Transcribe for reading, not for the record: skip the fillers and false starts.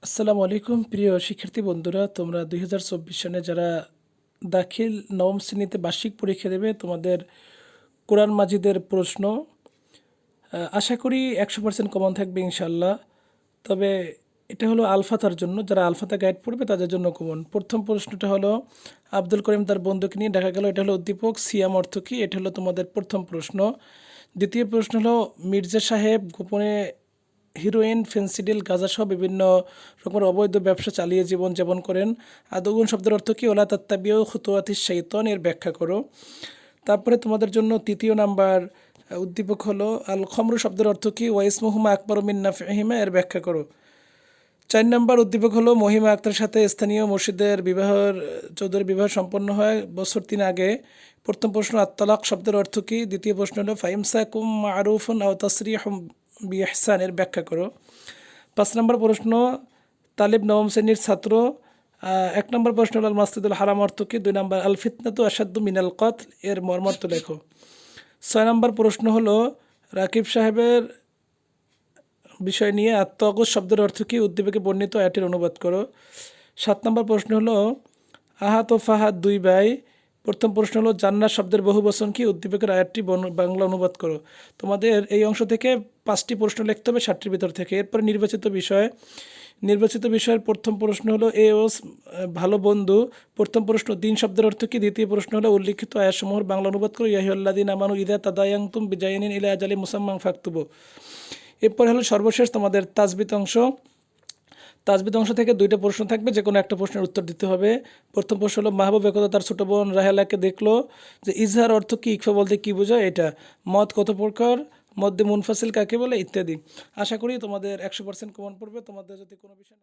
আসসালামু আলাইকুম প্রিয় শিক্ষার্থী বন্ধুরা, তোমরা 2024 সালে যারা দাখিল নবম শ্রেণীতে বার্ষিক পরীক্ষা দেবে, তোমাদের কোরআন মাজিদের প্রশ্ন আশা করি 100% কমন থাকবে ইনশাল্লাহ। তবে এটা হলো আলফাতার জন্য, যারা আলফাতা গাইড পড়বে তাদের জন্য কমন। প্রথম প্রশ্নটা হলো আব্দুল করিম তার বন্ধুকে নিয়ে দেখা গেল, এটা হলো উদ্দীপক। সিয়াম অর্থ কী? এটা হলো তোমাদের প্রথম প্রশ্ন। দ্বিতীয় প্রশ্ন হলো মির্জা সাহেব গোপনে হিরোইন, ফেন্সিডিল, গাঁজাসহ বিভিন্ন রকমের অবৈধ ব্যবসা চালিয়ে জীবন যাপন করেন। আদগুন শব্দের অর্থ কী? ওলা তাত্তাবিউ খুতুওয়াতিশ শাইতান, এর ব্যাখ্যা করো। তারপরে তোমাদের জন্য তৃতীয় নাম্বার উদ্দীপক হলো আল খমরু শব্দের অর্থ কী? ওয়াইসমুহুমা আকবরু মিন নাফইহিমা, এর ব্যাখ্যা করো। 4 নম্বর উদ্দীপক হলো মহিমা আক্তারের সাথে স্থানীয় মসজিদের চৌধুরীর বিবাহ সম্পন্ন হয় বছর 3 আগে। প্রথম প্রশ্ন আত-তালাক শব্দের অর্থ কী? দ্বিতীয় প্রশ্ন হলো ফাইমসাকুম মা'রুফুন আও তাসরিহুম বিইহসান, এর ব্যাখ্যা করো। 5 নম্বর প্রশ্ন তালিব নবম শ্রেণীর ছাত্র। 1 নম্বর প্রশ্ন হলো আল মাসজিদুল হারাম অর্থ কী? 2 নম্বর আল ফিতনাতু আশাদ্দু মিনাল কতল, এর মর্মার্থ লেখো। 6 নম্বর প্রশ্ন হলো রাকিব সাহেবের বিষয় নিয়ে আত্মগোজ শব্দের অর্থ কী? উদ্দীপকে বর্ণিত আয়াতের অনুবাদ করো। 7 নম্বর প্রশ্ন হলো আহাত ও ফাহাদ দুই ভাই। প্রথম প্রশ্ন হলো জান্নাত শব্দের বহুবচন কী? উদ্দীপকের আয়াতটি বাংলা অনুবাদ করো। তোমাদের এই অংশ থেকে 5টি প্রশ্ন লিখতে হবে 60টির ভিতর থেকে। এরপরে নির্বাচিত বিষয়ের প্রথম প্রশ্ন হলো ওস ভালো বন্ধু। প্রথম প্রশ্ন দিন শব্দের অর্থ কী? দ্বিতীয় প্রশ্ন হলো উল্লিখিত আয়াতসমূহের বাংলা অনুবাদ করো। ইয়া আইয়ুহাল্লাযীনা আমানু ইযা তাদায়ানতুম বিদাইনিন ইলা আজালিন মুসাম্মান ফাকতুবু। এরপর হলো সর্বশেষ তোমাদের তাজবিদ অংশ থেকে 2টা প্রশ্ন থাকবে, যে কোনো একটা প্রশ্নের উত্তর দিতে হবে। প্রথম প্রশ্ন হলো মাহবুব একদা তার ছোটো বোন রাহেলাকে দেখলো, যে ইজহার অর্থ কী? ইকফা বলতে কী বোঝায়? এটা। মদ কত প্রকার? মদ্দে মুনফাসিল কাকে বলে? ইত্যাদি। আশা করি তোমাদের 100% কমন পড়বে। তোমাদের যদি কোনো বিষয়